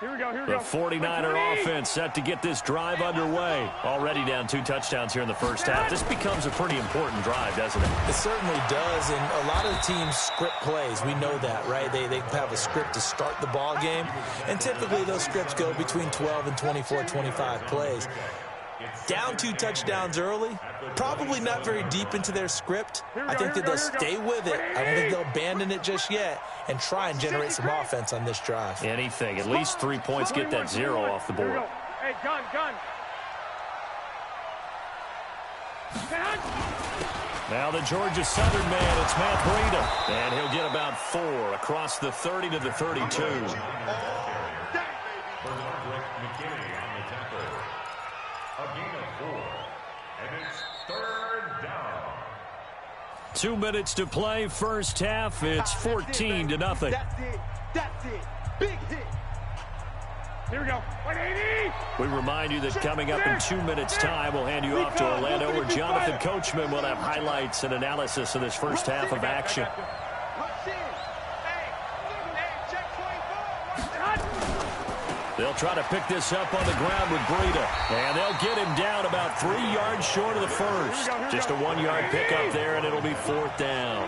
The 49er offense set to get this drive underway. Already down 2 touchdowns here in the first half. This becomes a pretty important drive, doesn't it? It certainly does, and a lot of the teams script plays. We know that, right? They have a script to start the ball game, and typically those scripts go between 12 and 24, 25 plays. Down 2 touchdowns early, probably not very deep into their script. I think that they'll stay with it. I don't think they'll abandon it just yet and try and generate some offense on this drive. Anything. At least 3 points, get that 0 off the board. Hey, gun. Now the Georgia Southern man, it's Matt Breida. And he'll get about 4 across the 30 to the 32. 2 minutes to play, first half. It's 14-0. That's it. Big hit. Here we go. 180. We remind you that coming up in 2 minutes' time, we'll hand you off to Orlando, where Jonathan Coachman will have highlights and analysis of this first half of action. They'll try to pick this up on the ground with Breida. And they'll get him down about 3 yards short of the first. Just a 1-yard pickup there, and it'll be 4th down.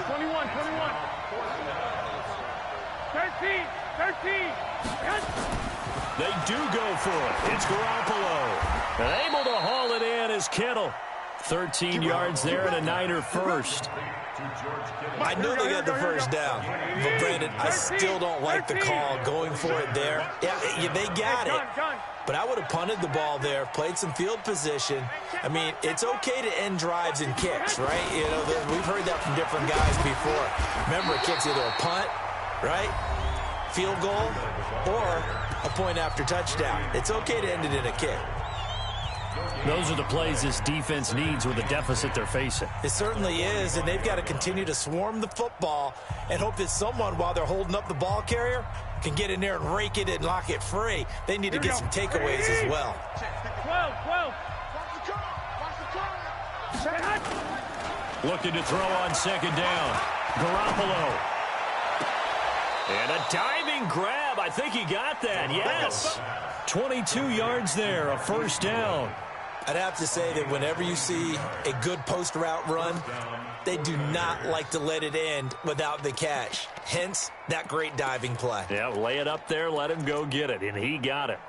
21. 13. They do go for it. It's Garoppolo. And able to haul it in is Kittle. 13 yards there and a Niner first. I know they got the first down, but Brandon, I still don't like the call going for it there. Yeah, they got it, but I would have punted the ball there, played some field position. I mean, it's okay to end drives and kicks, right? You know, we've heard that from different guys before. Remember, a kick's either a punt, right, field goal, or a point after touchdown. It's okay to end it in a kick. Those are the plays this defense needs with the deficit they're facing. It certainly is, and they've got to continue to swarm the football and hope that someone, while they're holding up the ball carrier, can get in there and rake it and lock it free. They need to get some takeaways as well. 12. Looking to throw on second down. Garoppolo. And a diving grab. I think he got that. Yes. 22 yards there, a first down. I'd have to say that whenever you see a good post route run, they do not like to let it end without the catch. Hence, that great diving play. Yeah, lay it up there, let him go get it, and he got it.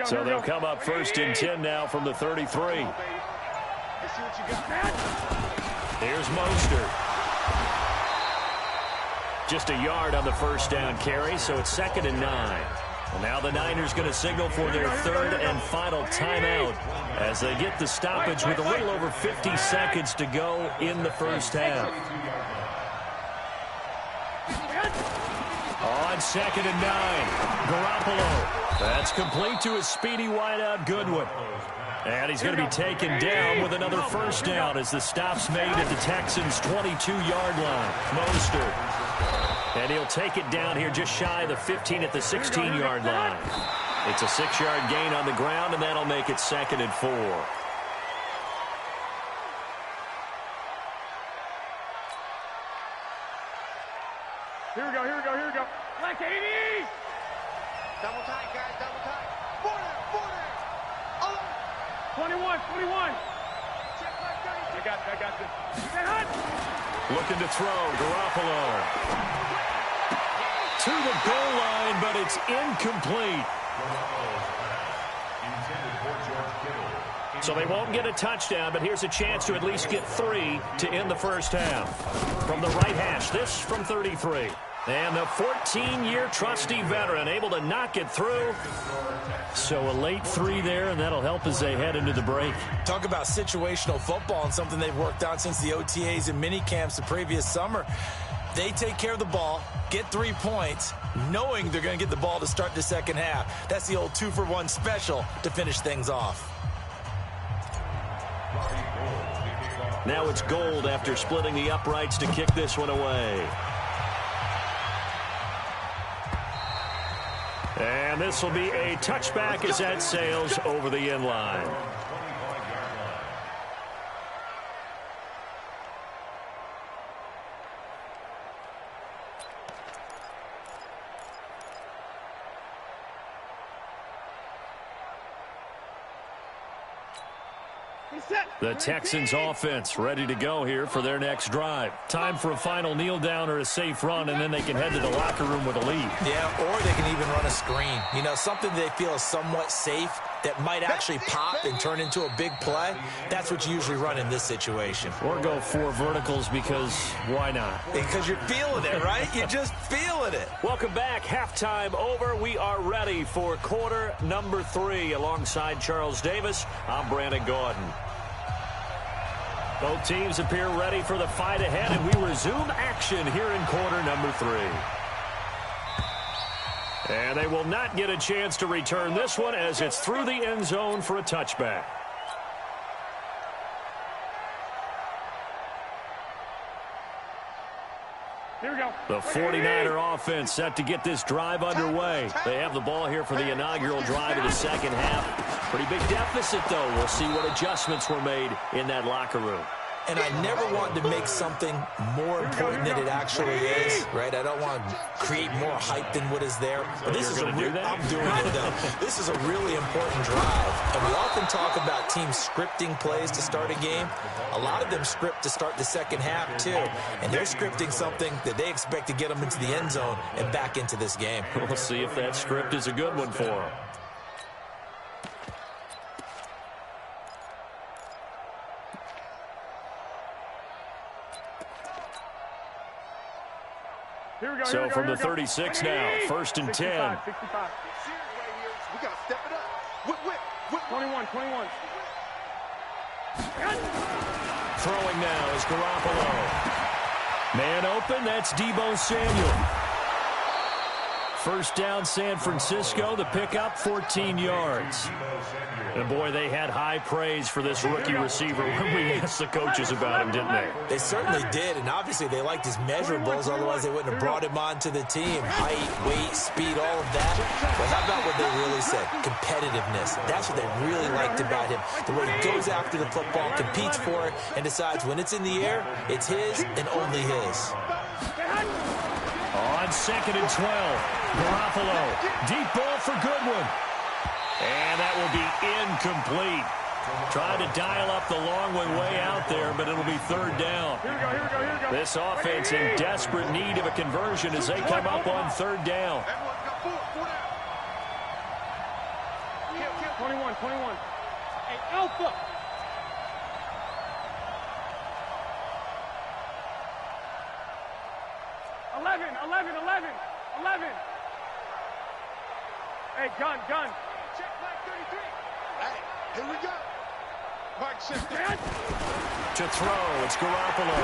So they'll come up 1st and 10 now from the 33. Here's Mostert. Just a yard on the first down carry, so it's 2nd and 9. And now the Niners going to signal for their 3rd and final timeout as they get the stoppage with a little over 50 seconds to go in the first half. On 2nd and 9, Garoppolo. That's complete to his speedy wideout, Goodwin. And he's going to be taken down with another first down as the stop's made at the Texans' 22-yard line. Mostert. And he'll take it down here just shy of the 15 at the 16-yard line. It's a 6-yard gain on the ground, and that'll make it 2nd and 4. Here we go. Like 80. Double tight, guys, double tight. 40. 21. Check like 30. I got this. Looking to throw, Garoppolo. To the goal line, but it's incomplete. So they won't get a touchdown, but here's a chance to at least get 3 to end the first half. From the right hash, this from 33. And the 14-year trusty veteran able to knock it through. So a late 3 there, and that'll help as they head into the break. Talk about situational football and something they've worked on since the OTAs and mini camps the previous summer. They take care of the ball, get 3 points, knowing they're going to get the ball to start the second half. That's the old 2-for-1 special to finish things off. Now it's Gold after splitting the uprights to kick this one away. And this will be a touchback as that sails over the end line. The Texans offense ready to go here for their next drive. Time for a final kneel down or a safe run, and then they can head to the locker room with a lead. Yeah, or they can even run a screen. You know, something they feel is somewhat safe that might actually pop and turn into a big play. That's what you usually run in this situation. Or go 4 verticals because why not? Because you're feeling it, right? You're just feeling it. Welcome back. Halftime over. We are ready for quarter number 3. Alongside Charles Davis, I'm Brandon Gordon. Both teams appear ready for the fight ahead, and we resume action here in quarter number 3. And they will not get a chance to return this one as it's through the end zone for a touchback. Here we go. The 49er offense set to get this drive underway. They have the ball here for the inaugural drive of the second half. Pretty big deficit, though. We'll see what adjustments were made in that locker room. And I never want to make something more important than it actually is, right? I don't want to create more hype than what is there. But this is I'm doing it, though. This is a really important drive. And we often talk about teams scripting plays to start a game. A lot of them script to start the second half, too. And they're scripting something that they expect to get them into the end zone and back into this game. We'll see if that script is a good one for them. So from the 36 now, 1st and 10. 65. We got to step it up. Whip. 21. Throwing now is Garoppolo. Man open, that's Deebo Samuel. First down, San Francisco. The pickup, 14 yards. And, boy, they had high praise for this rookie receiver when we asked the coaches about him, didn't they? They certainly did, and obviously they liked his measurables, otherwise they wouldn't have brought him onto the team. Height, weight, speed, all of that. But how about what they really said? Competitiveness. That's what they really liked about him. The way he goes after the football, competes for it, and decides when it's in the air, it's his and only his. On 2nd and 12, Garoppolo, deep ball for Goodwin. And that will be incomplete. Trying to dial up the long one way out there, but it'll be 3rd down. Here we go. This offense in desperate need of a conversion as they come up on 3rd down. 21. Hey, Alpha. Eleven. Hey, gun. Check flag 33. Hey, here we go. Mike Shifter. To throw, it's Garoppolo.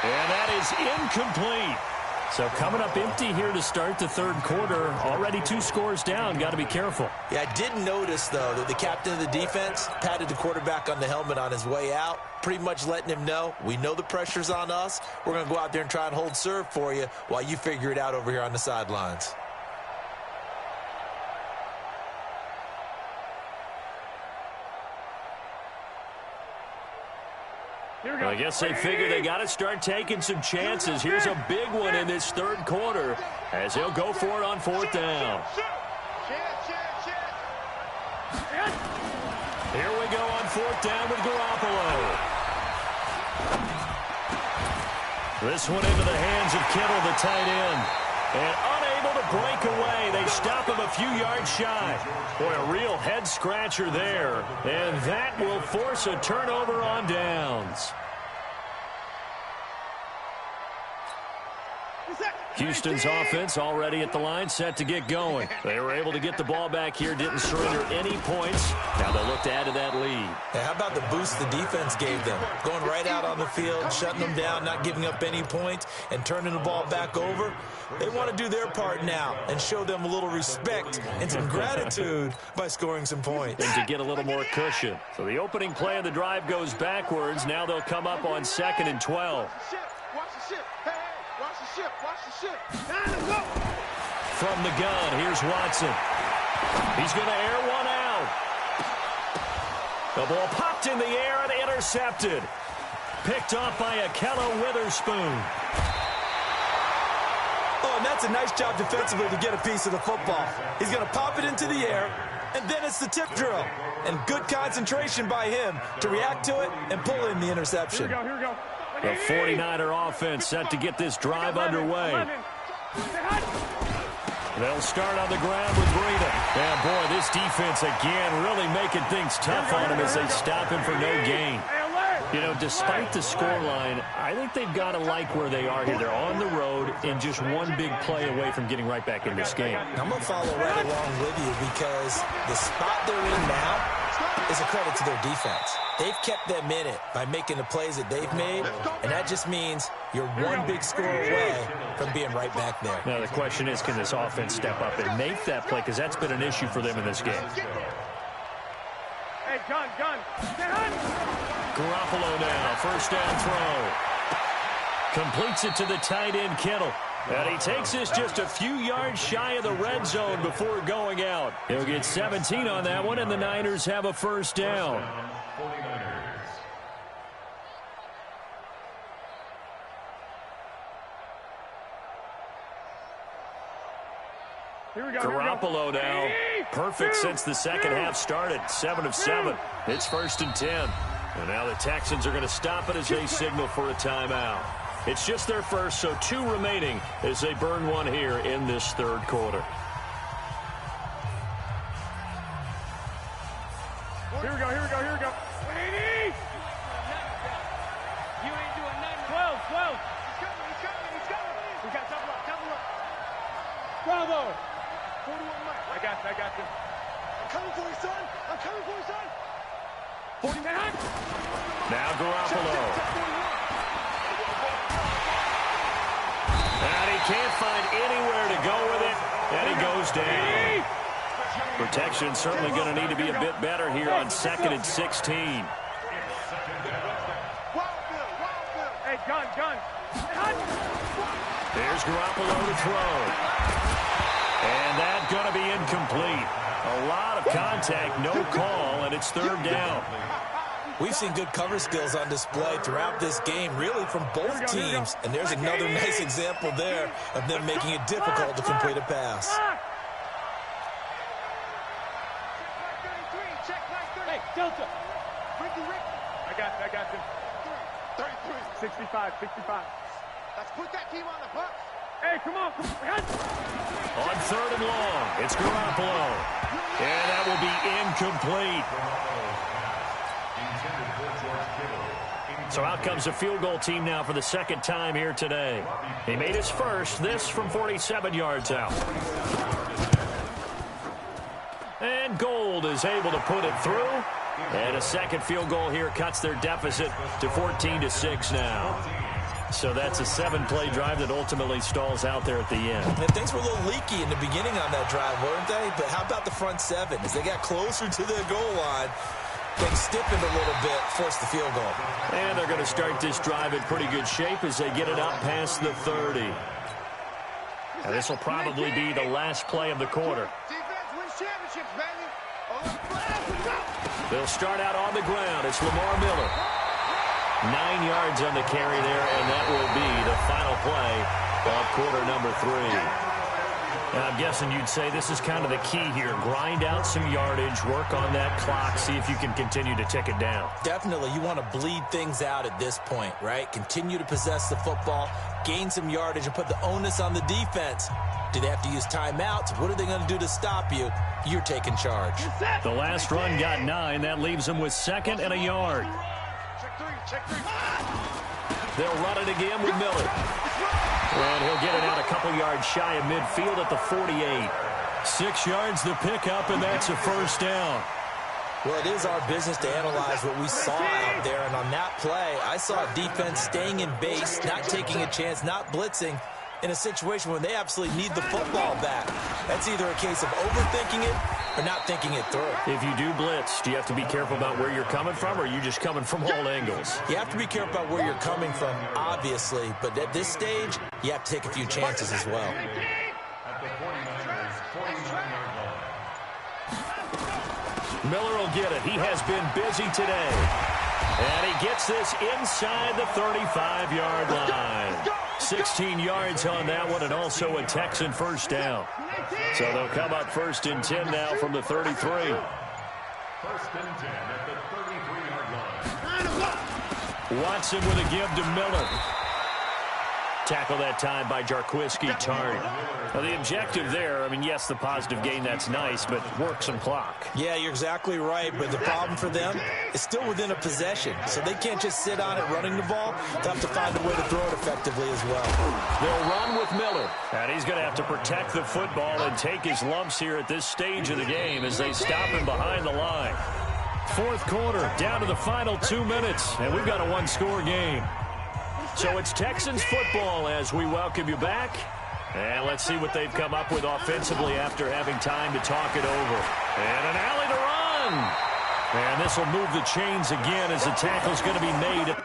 And that is incomplete. So coming up empty here to start the 3rd quarter. Already 2 scores down. Got to be careful. Yeah, I did notice, though, that the captain of the defense patted the quarterback on the helmet on his way out, pretty much letting him know, we know the pressure's on us. We're going to go out there and try and hold serve for you while you figure it out over here on the sidelines. Well, I guess they figure they got to start taking some chances. Here's a big one in this 3rd quarter as they'll go for it on 4th down. Here we go on 4th down with Garoppolo. This one into the hands of Kittle, the tight end. And unable to break away. They stop him a few yards shy. Boy, a real head-scratcher there. And that will force a turnover on downs. Houston's offense already at the line, set to get going. They were able to get the ball back here, didn't surrender any points. Now they'll look to add to that lead. Hey, how about the boost the defense gave them? Going right out on the field, shutting them down, not giving up any points, and turning the ball back over. They want to do their part now and show them a little respect and some gratitude by scoring some points. And to get a little more cushion. So the opening play of the drive goes backwards. Now they'll come up on 2nd and 12. Watch the ship. Hey, watch the ship. Watch the ship. Let's go. From the gun, here's Watson. He's going to air one out. The ball popped in the air and intercepted. Picked off by Akello Witherspoon. Oh, and that's a nice job defensively to get a piece of the football. He's going to pop it into the air, and then it's the tip drill. And good concentration by him to react to it and pull in the interception. Here we go. The 49er offense set to get this drive underway. They'll start on the ground with Breida. And, boy, this defense again really making things tough on him as they stop him for no gain. You know, despite the scoreline, I think they've got to like where they are here. They're on the road and just one big play away from getting right back in this game. I'm going to follow right along with you because the spot they're in now is a credit to their defense. They've kept them in it by making the plays that they've made, and that just means you're one big score away from being right back there. Now, the question is, can this offense step up and make that play? Because that's been an issue for them in this game. Hey, gun. Garoppolo now, first down throw. Completes it to the tight end, Kittle. And he takes this just a few yards shy of the red zone before going out. He'll get 17 on that one, and the Niners have a first down. Garoppolo now, perfect since the second half started. 7 of 7. It's 1st and 10. And now the Texans are going to stop it as they signal for a timeout. It's just their first, so 2 remaining as they burn one here in this third quarter. Here we go. 80! You ain't doing nothing. 12. He's coming. We got double up. Bravo! 41 Mike. I got this. I'm coming for you, son. 49. Now Garoppolo. And he can't find anywhere to go with it, and he goes down. Protection certainly going to need to be a bit better here on 2nd and 16. Hey, gun. There's Garoppolo to throw. And that's going to be incomplete. A lot of contact, no call, and it's 3rd down. We've seen good cover skills on display throughout this game, really from both teams. And there's another nice example there of them making it difficult to complete a pass. Hey, Delta. Ricky. I got this. 33. 65. Let's put that team on the bus. Hey, come on. On 3rd and long, it's Garoppolo. And that will be incomplete. So out comes the field goal team now for the second time here today. He made his first, this from 47 yards out. And Gold is able to put it through. And a second field goal here cuts their deficit to 14-6 now. So that's a 7-play drive that ultimately stalls out there at the end. And things were a little leaky in the beginning on that drive, weren't they? But how about the front 7? As they got closer to the goal line, things stiffened a little bit, forced the field goal. And they're going to start this drive in pretty good shape as they get it up past the 30. Now this will probably be the last play of the quarter. Defense wins championships, baby. They'll start out on the ground. It's Lamar Miller. 9 yards on the carry there, and that will be the final play of quarter number 3. And I'm guessing you'd say this is kind of the key here. Grind out some yardage, work on that clock, see if you can continue to tick it down. Definitely, you want to bleed things out at this point, right? Continue to possess the football, gain some yardage, and put the onus on the defense. Do they have to use timeouts? What are they going to do to stop you? You're taking charge. The last run got 9. That leaves them with 2nd and a yard. Check 3. They'll run it again with Miller. And he'll get it out a couple yards shy of midfield at the 48. 6 yards the pickup, and that's a first down. Well, it is our business to analyze what we saw out there, and on that play, I saw a defense staying in base, not taking a chance, not blitzing, in a situation where they absolutely need the football back. That's either a case of overthinking it or not thinking it through. If you do blitz, do you have to be careful about where you're coming from, or are you just coming from all angles? You have to be careful about where you're coming from, obviously, but at this stage, you have to take a few chances as well. Miller will get it. He has been busy today. And he gets this inside the 35-yard line. 16 yards on that one, and also a Texan first down. So they'll come up 1st and 10 now from the 33. 1st and 10 at the 33-yard line. Watson with a give to Miller. Tackle that time by Jarquiski Tardy. Now, the objective there, I mean, yes, the positive gain, that's nice, but work some clock. Yeah, you're exactly right, but the problem for them is still within a possession, so they can't just sit on it running the ball. They'll have to find a way to throw it effectively as well. They'll run with Miller, and he's going to have to protect the football and take his lumps here at this stage of the game as they stop him behind the line. 4th quarter, down to the final 2 minutes, and we've got a one-score game. So it's Texans football as we welcome you back. And let's see what they've come up with offensively after having time to talk it over. And an alley to run. And this will move the chains again as the tackle's going to be made.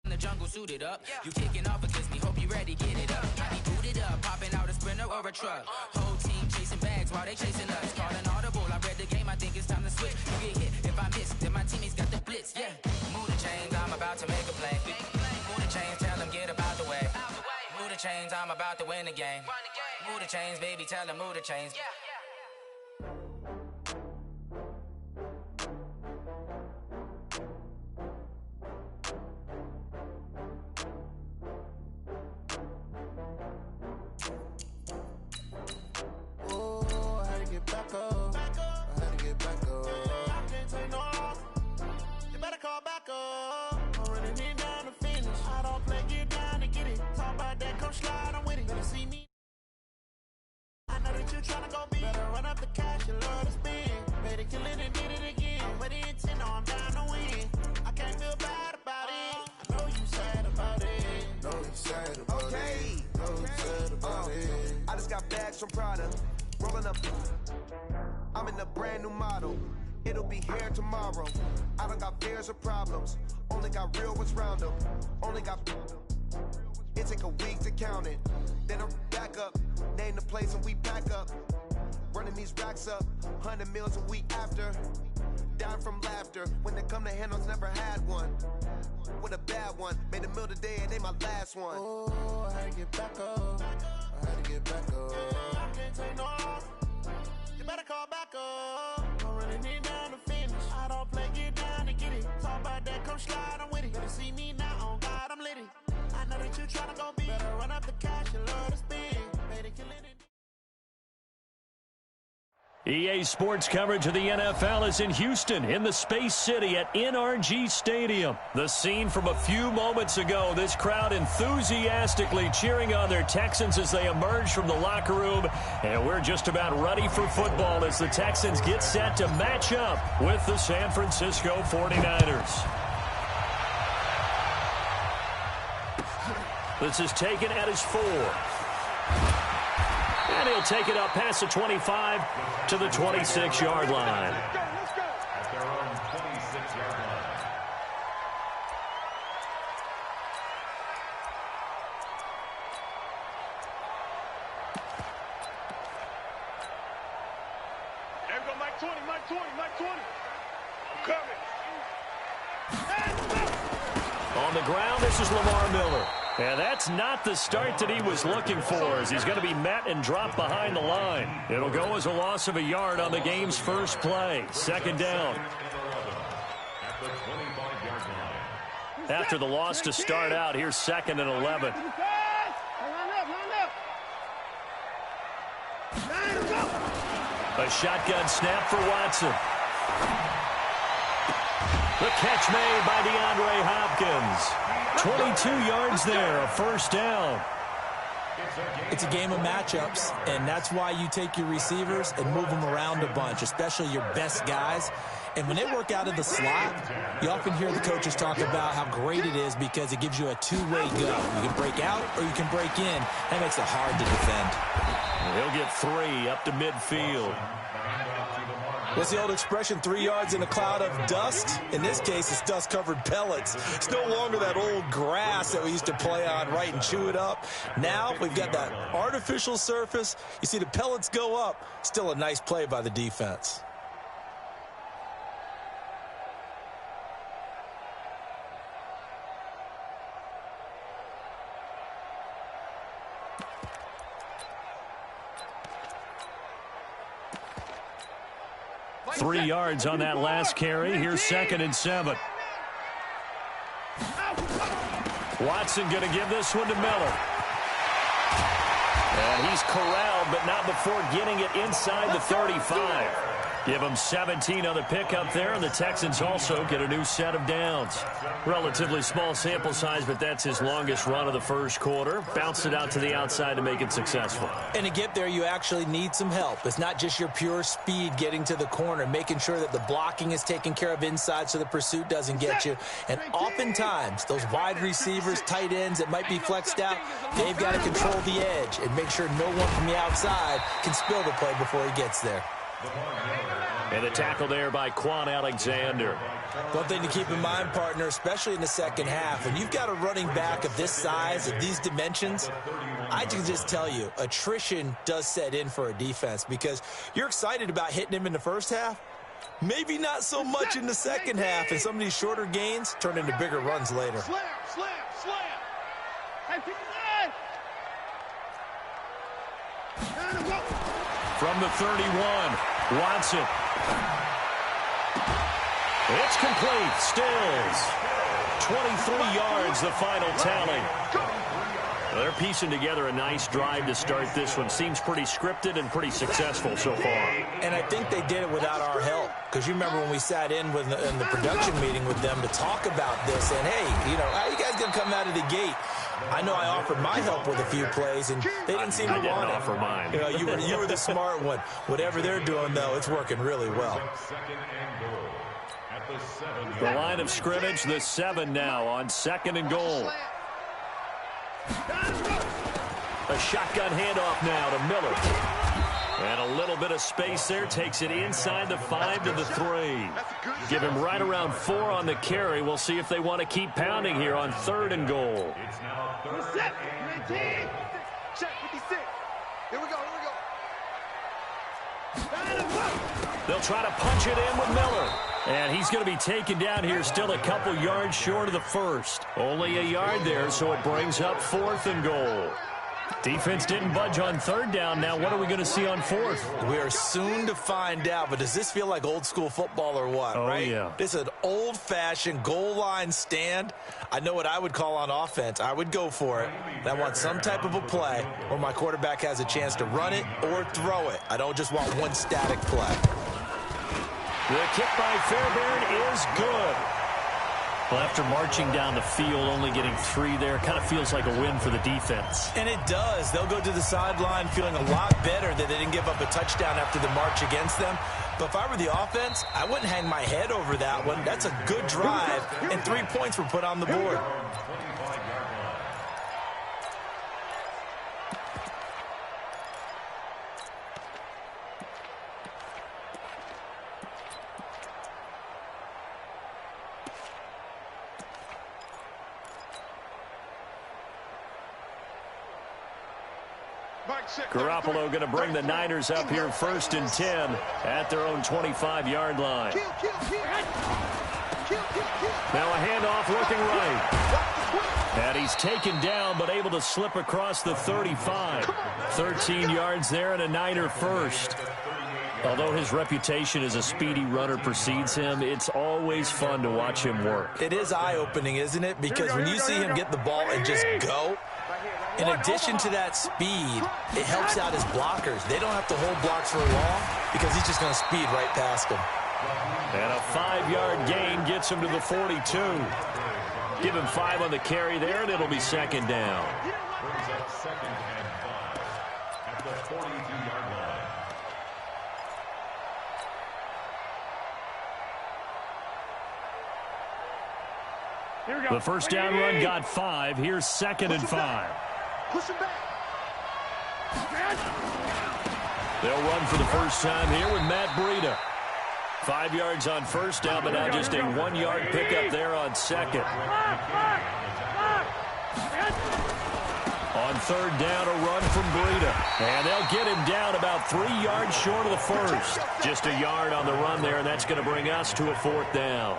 The jungle suited up. You kicking off against me, hope you ready, get it up. I be booted up, popping out a sprinter or a truck. Whole team chasing bags while they chasing us. Call an audible, I read the game, I think it's time to switch. You get hit, if I miss, then my teammates got the blitz, yeah. Move the chains, I'm about to make a play. Move the chains, tell them get about the way. Move the chains, I'm about to win the game. Move the chains, baby, tell them move the chains. From Prada, rolling up. I'm in a brand new model. It'll be here tomorrow. I don't got fears or problems. Only got real ones round them. Only got. It's take a week to count it. Then I'm back up, name the place and we pack up. Running these racks up, 100 meals a week after. Dying from laughter, when it come to handles, never had one. With a bad one, made a meal today and they my last one. Oh, I had to get back up, I had to get back up. I can't take no off, you better call back up. I'm running it down to finish, I don't play, get down to get it. Talk about that, come slide, I'm with it. Better see me now, on God, I'm litty. I know that you tryna go big, better run up the cash, you love to spend. Better kill it. EA Sports coverage of the NFL is in Houston, in the Space City at NRG Stadium. The scene from a few moments ago, this crowd enthusiastically cheering on their Texans as they emerge from the locker room. And we're just about ready for football as the Texans get set to match up with the San Francisco 49ers. This is taken at his 4. And he'll take it up past the 25 to the 26-yard line. At their own 26-yard line. There we go, Mike 20, Mike 20, Mike 20. I'm coming. On the ground, this is Lamar Miller. And that's not the start that he was looking for, as he's going to be met and dropped behind the line. It'll go as a loss of a yard on the game's first play. Second down. After the loss to start out, here's 2nd and 11. A shotgun snap for Watson. The catch made by DeAndre Hopkins. 22 yards there, a first down. It's a game of matchups, and that's why you take your receivers and move them around a bunch, especially your best guys. And when they work out of the slot, you often hear the coaches talk about how great it is because it gives you a two-way go. You can break out or you can break in. That makes it hard to defend. He'll get 3 up to midfield. What's the old expression, 3 yards in a cloud of dust? In this case, it's dust-covered pellets. It's no longer that old grass that we used to play on, right, and chew it up. Now we've got that artificial surface. You see the pellets go up. Still a nice play by the defense. Three yards on that last carry. Here's 2nd and 7. Watson going to give this one to Miller. And he's corralled, but not before getting it inside the 35. Give him 17 on the pickup there, and the Texans also get a new set of downs. Relatively small sample size, but that's his longest run of the first quarter. Bounced it out to the outside to make it successful. And to get there, you actually need some help. It's not just your pure speed getting to the corner, making sure that the blocking is taken care of inside so the pursuit doesn't get you. And oftentimes, those wide receivers, tight ends that might be flexed out, they've got to control the edge and make sure no one from the outside can spill the play before he gets there. And a tackle there by Quan Alexander. One thing to keep in mind, partner, especially in the second half, when you've got a running back of this size, of these dimensions, I can just tell you, attrition does set in for a defense because you're excited about hitting him in the first half. Maybe not so much in the second half, and some of these shorter gains turn into bigger runs later. Slam, slam, slam. Hey, pick it up. From the 31, Watson. It's complete. Stills. 23 yards, the final tally. They're piecing together a nice drive to start this one. Seems pretty scripted and pretty successful so far. And I think they did it without our help. Because you remember when we sat in with in the production meeting with them to talk about this. And, hey, you know, how you guys going to come out of the gate? I know I offered my help with a few plays, and they didn't seem to want it. I didn't offer mine. You know, you were the smart one. Whatever they're doing, though, it's working really well. The line of scrimmage, the 7 now on 2nd and goal. A shotgun handoff now to Miller. And a little bit of space there. Takes it inside the 5 to the 3. Give him right around 4 on the carry. We'll see if they want to keep pounding here on 3rd and goal. It's now 3rd Check 56. Here we go. They'll try to punch it in with Miller. And he's going to be taken down here, still a couple yards short of the first. Only a yard there, so it brings up 4th and goal. Defense didn't budge on 3rd down. Now what are we going to see on 4th? We are soon to find out, but does this feel like old school football or what, right? Yeah. This is an old-fashioned goal line stand. I know what I would call on offense. I would go for it. And I want some type of a play where my quarterback has a chance to run it or throw it. I don't just want one static play. The kick by Fairbairn is good. Well, after marching down the field, only getting 3 there, kind of feels like a win for the defense. And it does. They'll go to the sideline feeling a lot better that they didn't give up a touchdown after the march against them. But if I were the offense, I wouldn't hang my head over that one. That's a good drive, and 3 points were put on the board. Garoppolo going to bring the Niners up here 1st and 10 at their own 25-yard line. Now a handoff looking right. And he's taken down but able to slip across the 35. 13 yards there and a Niner first. Although his reputation as a speedy runner precedes him, it's always fun to watch him work. It is eye-opening, isn't it? Because when you see him get the ball and just go, in addition to that speed, it helps out his blockers. They don't have to hold blocks for long because he's just going to speed right past them. And a 5-yard gain gets him to the 42. Give him 5 on the carry there, and it'll be 2nd down. Brings up 2nd and 5 at the 42-yard line. The first down run got 5. Here's 2nd and 5. Push him back. They'll run for the first time here with Matt Breida. 5 yards on first down, but now just a 1-yard pickup there on 2nd. On 3rd down, a run from Breida. And they'll get him down about 3 yards short of the first. Just a yard on the run there, and that's going to bring us to a 4th down.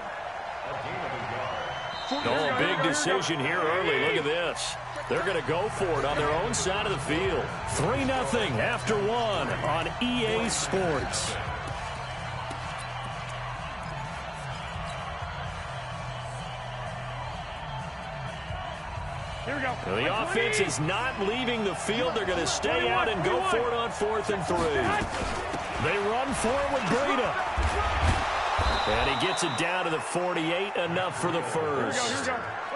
Oh, big decision here early. Look at this. They're going to go for it on their own side of the field. 3-0 after 1 on EA Sports. Here we go. The offense is not leaving the field. They're going to stay out and go for it on 4th and 3. They run for it with Breida. And he gets it down to the 48, enough for the first.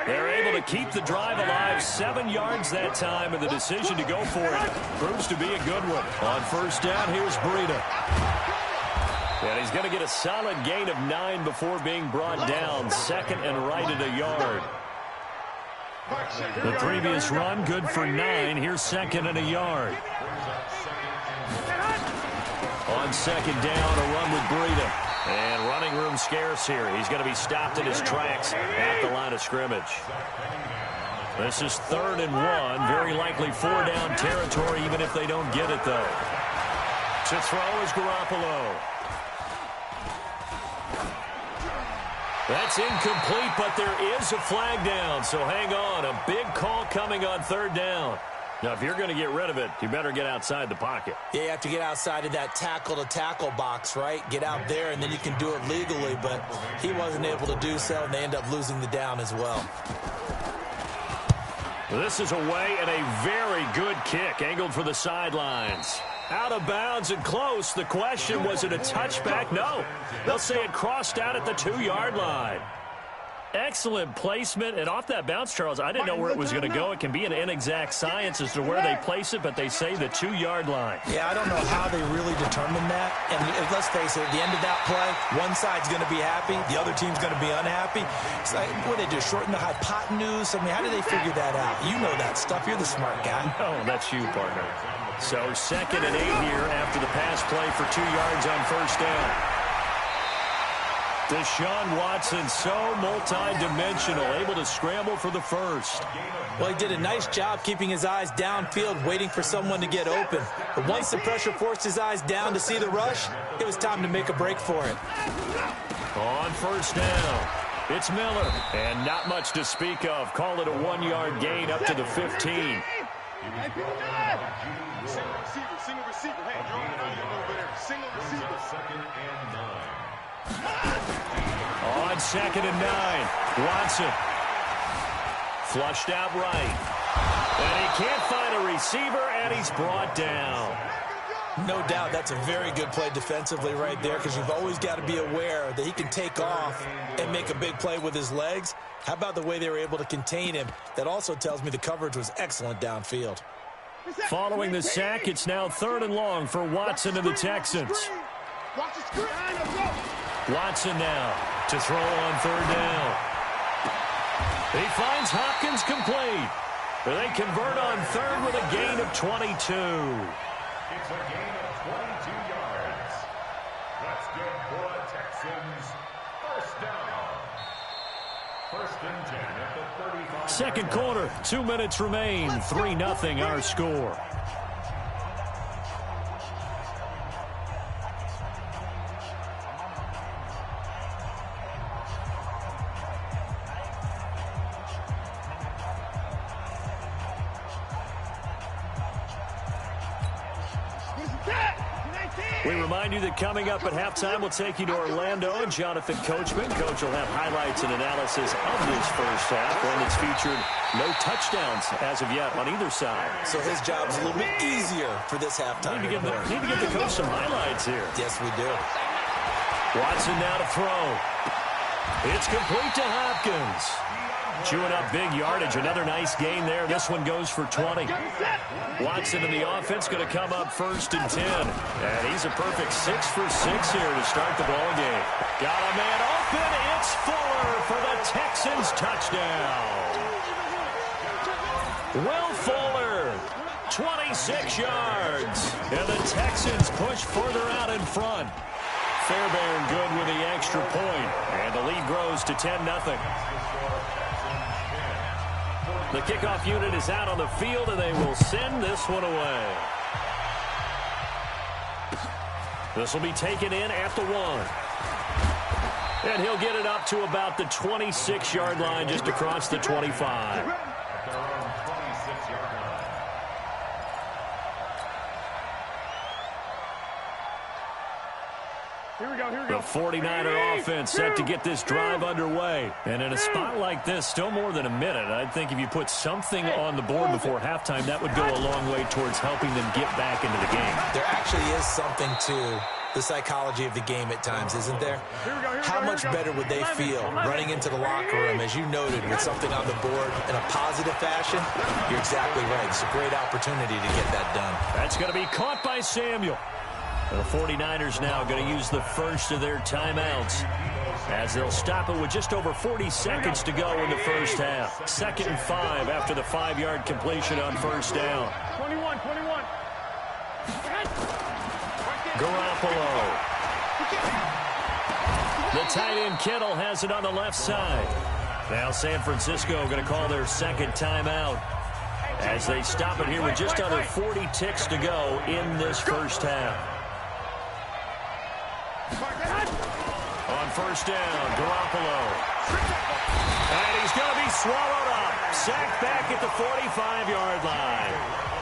They're able to keep the drive alive, 7 yards that time, and the decision to go for it proves to be a good one. On first down, here's Breida. And he's going to get a solid gain of 9 before being brought down, 2nd and right at a yard. The previous run, good for 9. Here's 2nd and a yard. On 2nd down, a run with Breida. And running room scarce here. He's going to be stopped in his tracks at the line of scrimmage. This is 3rd and 1. Very likely 4-down territory, even if they don't get it, though. To throw is Garoppolo. That's incomplete, but there is a flag down, so hang on. A big call coming on 3rd down. Now, if you're going to get rid of it, you better get outside the pocket. Yeah, you have to get outside of that tackle-to-tackle box, right? Get out there, and then you can do it legally, but he wasn't able to do so, and they end up losing the down as well. This is away and a very good kick, angled for the sidelines. Out of bounds and close. The question, was it a touchback? No. They'll say it crossed out at the 2-yard line. Excellent placement, and off that bounce, Charles, I didn't know where it was going to go. It can be an inexact science as to where they place it, but they say the 2-yard line. Yeah, I don't know how they really determined that. And let's face it, at the end of that play, one side's going to be happy, the other team's going to be unhappy. It's like, what do they do, shorten the hypotenuse? I mean, how do they figure that out? You know that stuff. You're the smart guy. Oh, that's you, partner. So 2nd and 8 here after the pass play for 2 yards on first down. Deshaun Watson, so multi-dimensional, able to scramble for the first. Well, he did a nice job keeping his eyes downfield, waiting for someone to get open. But once the pressure forced his eyes down to see the rush, it was time to make a break for it. On first down, it's Miller. And not much to speak of. Call it a 1-yard gain up to the 15. Single receiver. Hey, draw over there. Single receiver. Second and 9. On 2nd and 9, Watson. Flushed out right. And he can't find a receiver, and he's brought down. No doubt that's a very good play defensively right there, because you've always got to be aware that he can take off and make a big play with his legs. How about the way they were able to contain him? That also tells me the coverage was excellent downfield. Following the sack, it's now 3rd and long for Watson and the Texans. Watson now to throw on 3rd down. He finds Hopkins complete. They convert on 3rd with a gain of 22. It's a gain of 22 yards. That's good for the Texans. First down. 1st and 10 at the 35. Second quarter, 2 minutes remain. 3-0 our score. We remind you that coming up at halftime, we'll take you to Orlando and Jonathan Coachman. Coach will have highlights and analysis of this first half, one that's featured no touchdowns as of yet on either side. So his job's a little bit easier for this halftime. Need to get the coach some highlights here. Yes, we do. Watson now to throw. It's complete to Hopkins. Chewing up big yardage. Another nice gain there. This one goes for 20. Watson and the offense going to come up 1st and 10. And he's a perfect 6 for 6 here to start the ball game. Got a man open. It's Fuller for the Texans touchdown. Will Fuller, 26 yards. And the Texans push further out in front. Fairbairn good with the extra point. And the lead grows to 10-0. The kickoff unit is out on the field, and they will send this one away. This will be taken in at the 1. And he'll get it up to about the 26-yard line, just across the 25. The 49er offense set to get this drive underway. And in a spot like this, still more than a minute, I think if you put something on the board before halftime, that would go a long way towards helping them get back into the game. There actually is something to the psychology of the game at times, isn't there? How much better would they feel running into the locker room, as you noted, with something on the board in a positive fashion? You're exactly right. It's a great opportunity to get that done. That's going to be caught by Samuel. The 49ers now going to use the first of their timeouts, as they'll stop it with just over 40 seconds to go in the first half. 2nd and 5 after the 5-yard completion on 1st down. 21. Garoppolo. The tight end Kittle has it on the left side. Now San Francisco going to call their 2nd timeout, as they stop it here with just under 40 ticks to go in this first half. On 1st down, Garoppolo. And he's going to be swallowed up. Sacked back at the 45-yard line.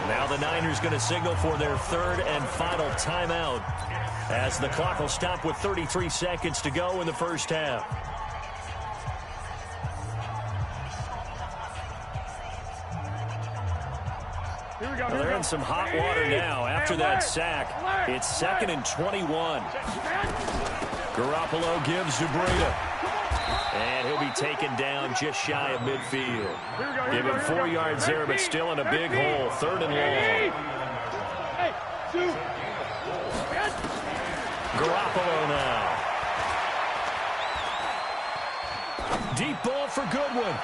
Now the Niners going to signal for their 3rd and final timeout, as the clock will stop with 33 seconds to go in the first half. Well, they're in some hot water now after that sack. It's 2nd and 21. Garoppolo gives to Breida. And he'll be taken down just shy of midfield. Give him 4 yards there, but still in a big hole. 3rd and long. Garoppolo now. Deep ball for Goodwin.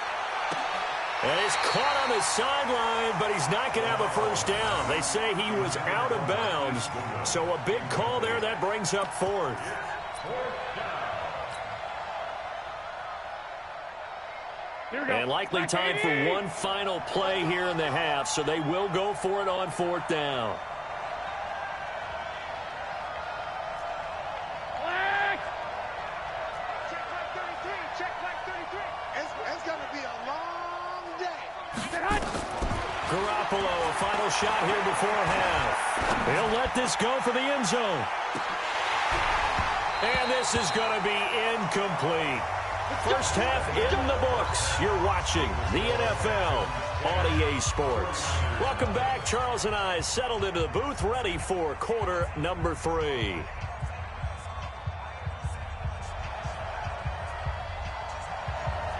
And he's caught on the sideline, but he's not going to have a first down. They say he was out of bounds. So a big call there that brings up 4th. And likely time for one final play here in the half, so they will go for it on 4th down. Garoppolo, a final shot here before half. He'll let this go for the end zone. And this is going to be incomplete. First half in the books. You're watching the NFL on EA Sports. Welcome back. Charles and I settled into the booth, ready for quarter number 3.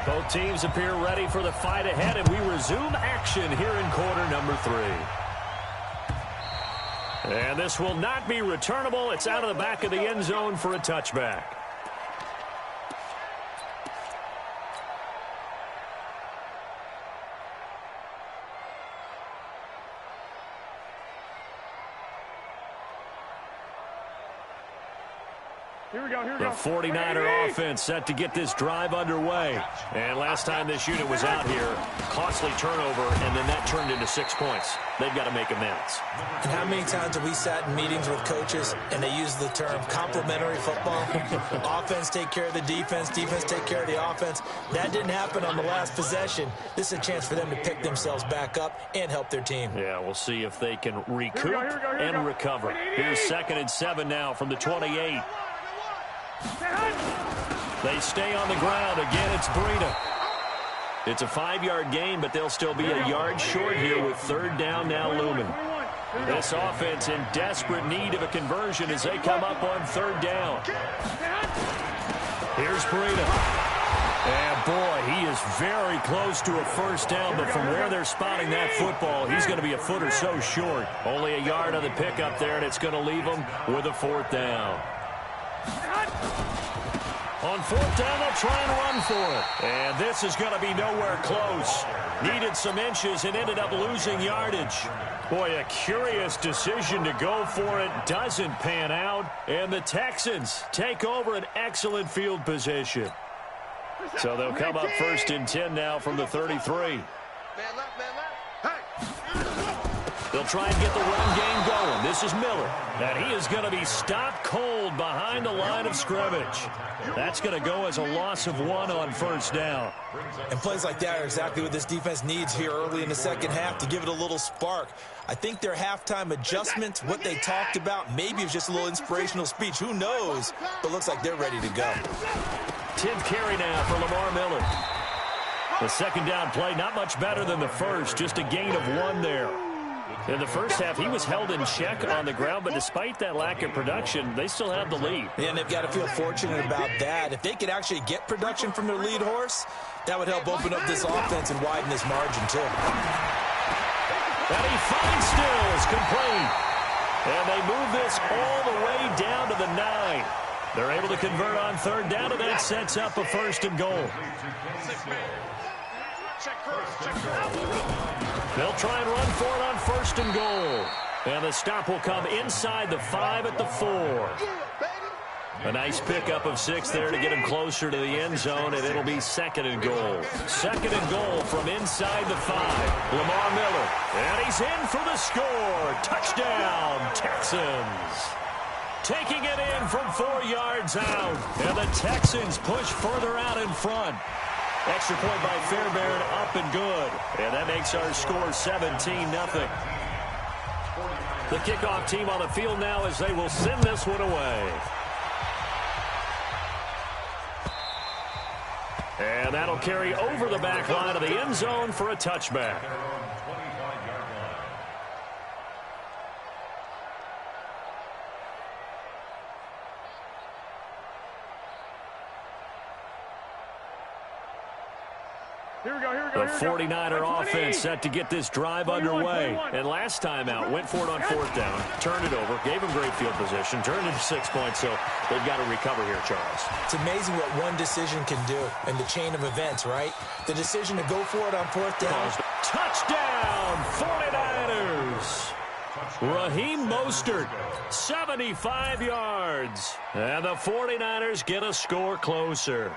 Both teams appear ready for the fight ahead, and we resume action here in quarter number 3. And this will not be returnable. It's out of the back of the end zone for a touchback. The 49er offense set to get this drive underway. And last time this unit was out here, costly turnover, and then that turned into 6 points. They've got to make amends. And how many times have we sat in meetings with coaches and they use the term complementary football? Offense take care of the defense, defense take care of the offense. That didn't happen on the last possession. This is a chance for them to pick themselves back up and help their team. Yeah, we'll see if they can recoup and recover. Here's 2nd and 7 now from the 28. They stay on the ground. Again, it's Breida. It's a 5-yard gain, but they'll still be a yard short here with 3rd down now looming. This offense in desperate need of a conversion as they come up on 3rd down. Here's Breida. And, boy, he is very close to a first down, but from where they're spotting that football, he's going to be a foot or so short. Only a yard on the pickup there, and it's going to leave him with a 4th down. On 4th down, they'll try and run for it. And this is going to be nowhere close. Needed some inches and ended up losing yardage. Boy, a curious decision to go for it. Doesn't pan out. And the Texans take over an excellent field position. So they'll come up 1st and 10 now from the 33. They'll try and get the run game going. This is Miller. And he is going to be stopped cold behind the line of scrimmage. That's going to go as a loss of 1 on 1st down. And plays like that are exactly what this defense needs here early in the second half to give it a little spark. I think their halftime adjustments, what they talked about, maybe it was just a little inspirational speech. Who knows? But looks like they're ready to go. 10th carry now for Lamar Miller. The 2nd down play, not much better than the first, just a gain of 1 there. In the first half, he was held in check on the ground, but despite that lack of production, they still have the lead. And they've got to feel fortunate about that. If they could actually get production from their lead horse, that would help open up this offense and widen this margin, too. And he finds Stills, complete. And they move this all the way down to the 9. They're able to convert on 3rd down, and that sets up a 1st and goal. They'll try and run for it on 1st and goal. And the stop will come inside the 5 at the 4. A nice pickup of 6 there to get him closer to the end zone, and it'll be 2nd and goal. 2nd and goal from inside the 5. Lamar Miller. And he's in for the score. Touchdown, Texans. Taking it in from 4 yards out. And the Texans push further out in front. Extra point by Fairbairn, up and good. And that makes our score 17-0. The kickoff team on the field now as they will send this one away. And that'll carry over the back line of the end zone for a touchback. The 49er offense set to get this drive underway. And last time out, went for it on 4th down, turned it over, gave them great field position, turned into 6 points, so they've got to recover here, Charles. It's amazing what one decision can do in the chain of events, right? The decision to go for it on 4th down. Touchdown, 49ers! Raheem Mostert, 75 yards. And the 49ers get a score closer.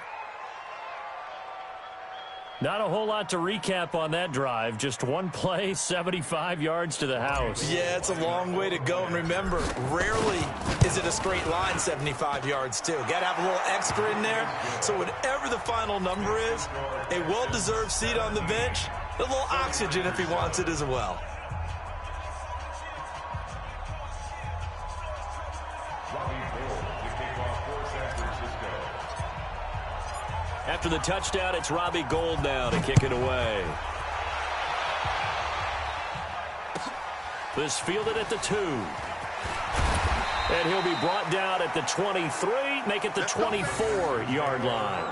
Not a whole lot to recap on that drive. Just one play, 75 yards to the house. Yeah, it's a long way to go. And remember, rarely is it a straight line 75 yards, too. Got to have a little extra in there. So whatever the final number is, a well-deserved seat on the bench, a little oxygen if he wants it as well. After the touchdown, it's Robbie Gould now to kick it away. This fielded at the 2. And he'll be brought down at the 23, make it the 24-yard line.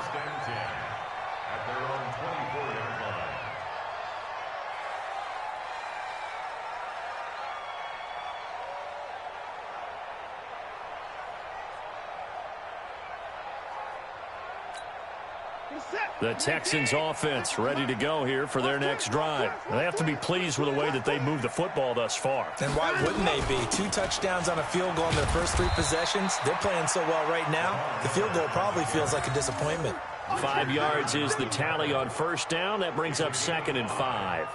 The Texans offense ready to go here for their next drive. They have to be pleased with the way that they moved the football thus far. And why wouldn't they be? 2 touchdowns on a field goal in their first 3 possessions. They're playing so well right now, the field goal probably feels like a disappointment. 5 yards is the tally on first down. That brings up 2nd and 5.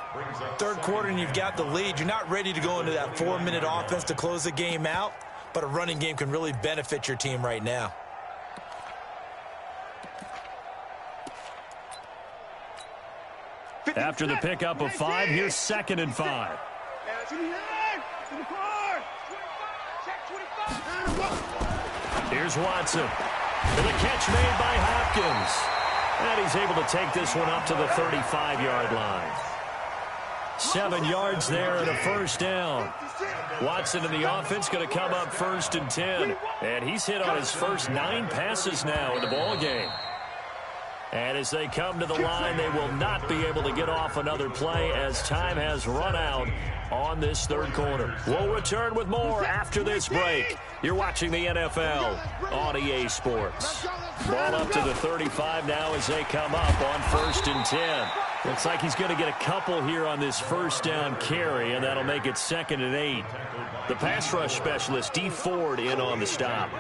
Third quarter and you've got the lead. You're not ready to go into that 4-minute offense to close the game out, but a running game can really benefit your team right now. After the pickup of 5, here's 2nd and 5. Here's Watson. And the catch made by Hopkins. And he's able to take this one up to the 35-yard line. 7 yards there and a first down. Watson in the offense going to come up 1st and 10. And he's hit on his first 9 passes now in the ballgame. And as they come to the line, they will not be able to get off another play as time has run out on this third quarter. We'll return with more after this break. You're watching the NFL on EA Sports. Ball up to the 35 now as they come up on 1st and 10. Looks like he's going to get a couple here on this first down carry, and that'll make it 2nd and 8. The pass rush specialist, D. Ford, in on the stop.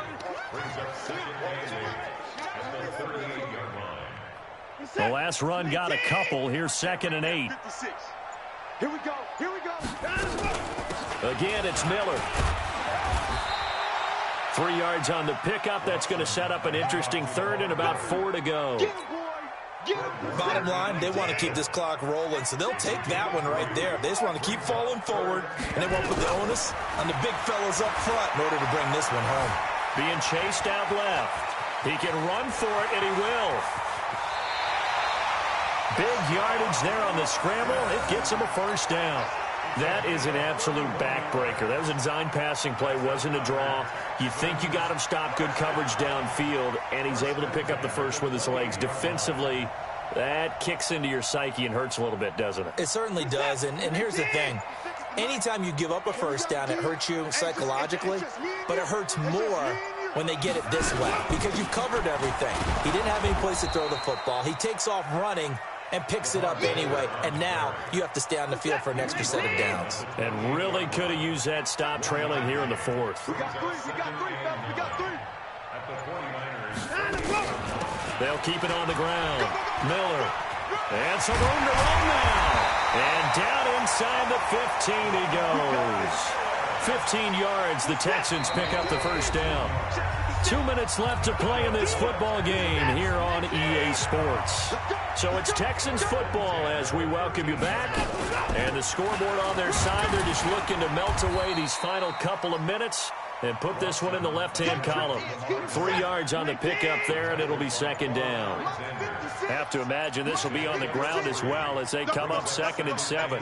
The last run got a couple. Here's 2nd and 8. Here we go. Here we go. Again, it's Miller. 3 yards on the pickup. That's going to set up an interesting 3rd and about 4 to go. Bottom line, they want to keep this clock rolling, so they'll take that one right there. They just want to keep falling forward, and they won't put the onus on the big fellas up front in order to bring this one home. Being chased out left. He can run for it, and he will. Big yardage there on the scramble. It gets him a first down. That is an absolute backbreaker. That was a design passing play, wasn't a draw. You think you got him stopped, good coverage downfield, and he's able to pick up the first with his legs. Defensively, that kicks into your psyche and hurts a little bit, doesn't it? It certainly does, and here's the thing. Anytime you give up a first down, it hurts you psychologically, but it hurts more when they get it this way because you've covered everything. He didn't have any place to throw the football. He takes off running and picks it up anyway, and now you have to stay on the field for an extra set of downs. And really could have used that stop trailing here in the 4th. We got 3. We got 3, fellas. We got 3. They'll keep it on the ground. Miller. And some room to run now. And down inside the 15 he goes. 15 yards, the Texans pick up the first down. 2 minutes left to play in this football game here on EA Sports. So it's Texans football as we welcome you back. And the scoreboard on their side, they're just looking to melt away these final couple of minutes and put this one in the left-hand column. 3 yards on the pickup there, and it'll be 2nd down. Have to imagine this will be on the ground as well as they come up 2nd and 7.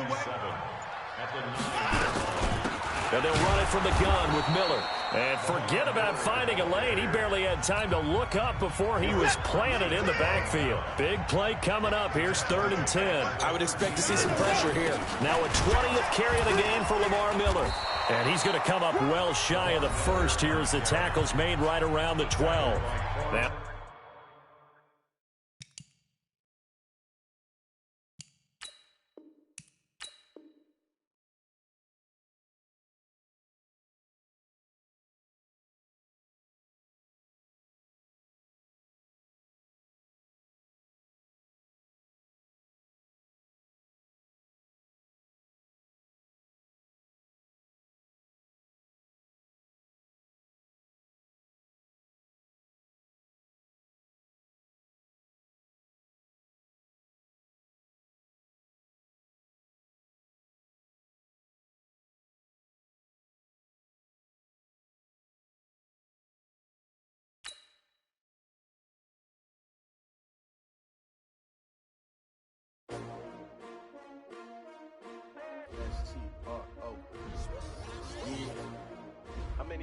And they'll run it from the gun with Miller. And forget about finding a lane. He barely had time to look up before he was planted in the backfield. Big play coming up. Here's 3rd and 10. I would expect to see some pressure here. Now a 20th carry of the game for Lamar Miller. And he's going to come up well shy of the first here as the tackle's made right around the 12. Now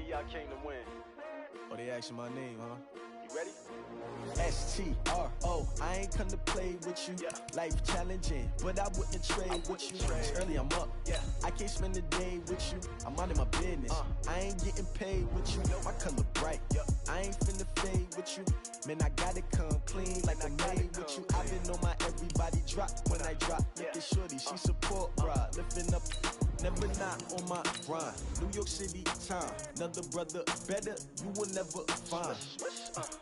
y'all came to win. Oh, they asking my name, huh? You ready? S-T-R-O, I ain't come to play with you. Life challenging, but I wouldn't trade with you. It's early, I'm up. I can't spend the day with you. I'm minding my business. I ain't getting paid with you. My color bright. I ain't finna fade with you. Man, I gotta come clean like I made with you. I've been on my everybody drop when I drop. Look at shorty, she support, bruh. Lifting up, never not on my grind. New York City time, another brother better, you will never find.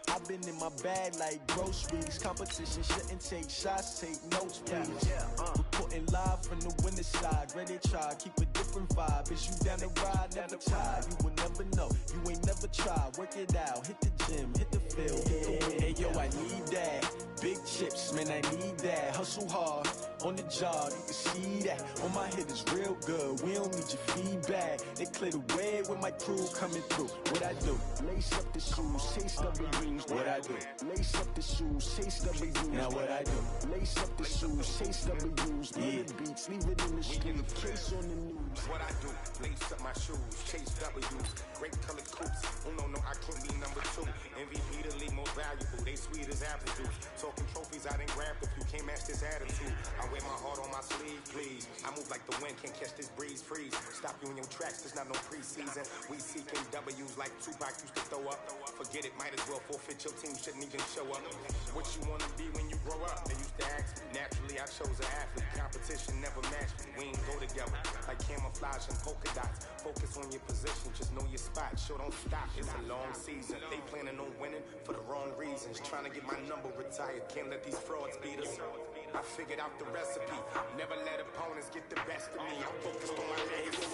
I've been in my bag like groceries. Competition shouldn't take shots, take notes, please. Reporting live from the winter side. Ready to try, keep a different vibe. Is you down the ride, never tired. You will never know, you ain't never tried. Work it out, hit the gym, hit the field, hit the wind. Hey yo, I need that. Big chips, man, I need that. Hustle hard, on the job, you can see that. On my hit is real good, we don't need your feedback. They clear the way with my crew coming through. What I do? Lace up the shoes, chase W's. What I do? Lace up the shoes, chase W's. Now what I do? Lace up the shoes, chase W's. Leave the beats, leave it in the street, case on the news. What I do? Lace up my shoes, chase W's. Great colored coops. Oh no, I can't be number 2. MVP the league most valuable. They sweet as apple juice. Talking trophies, I didn't grab if you can't match this attitude. I wear my heart on my sleeve, please. I move like the wind, can't catch this breeze, freeze. Stop you in your tracks, there's not no preseason. We seeking W's like Tupac used to throw up. Forget it, might as well forfeit, your team shouldn't even show up. What you wanna be when you grow up? They used to ask me. Naturally, I chose an athlete. Competition never matched me. We ain't go together like camouflage and polka dots. Focus on your position, just know your spot. Show don't stop, it's a long season. They planning on winning for the wrong reasons. Trying to get my number retired, can't let these frauds beat us. I figured out the recipe. Never let opponents get the best of me. I'm focused on my legacy.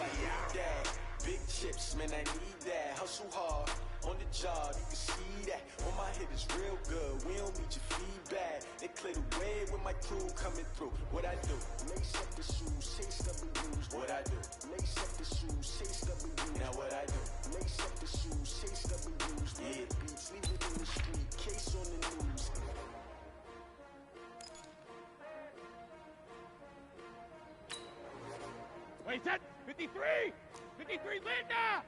Big chips, man, I need that. Hustle hard, on the job, you can see that. On my hit is real good, we don't need your feedback. They clear the way with my crew coming through. What I do? Lace up the shoes, chase W's. What I do? Lace up the shoes, chase W's. Now what I do? Lace up the shoes, chase W's. Yeah, beats, leave it in the street, case on the news. Wait, set! 53! 53, Linda!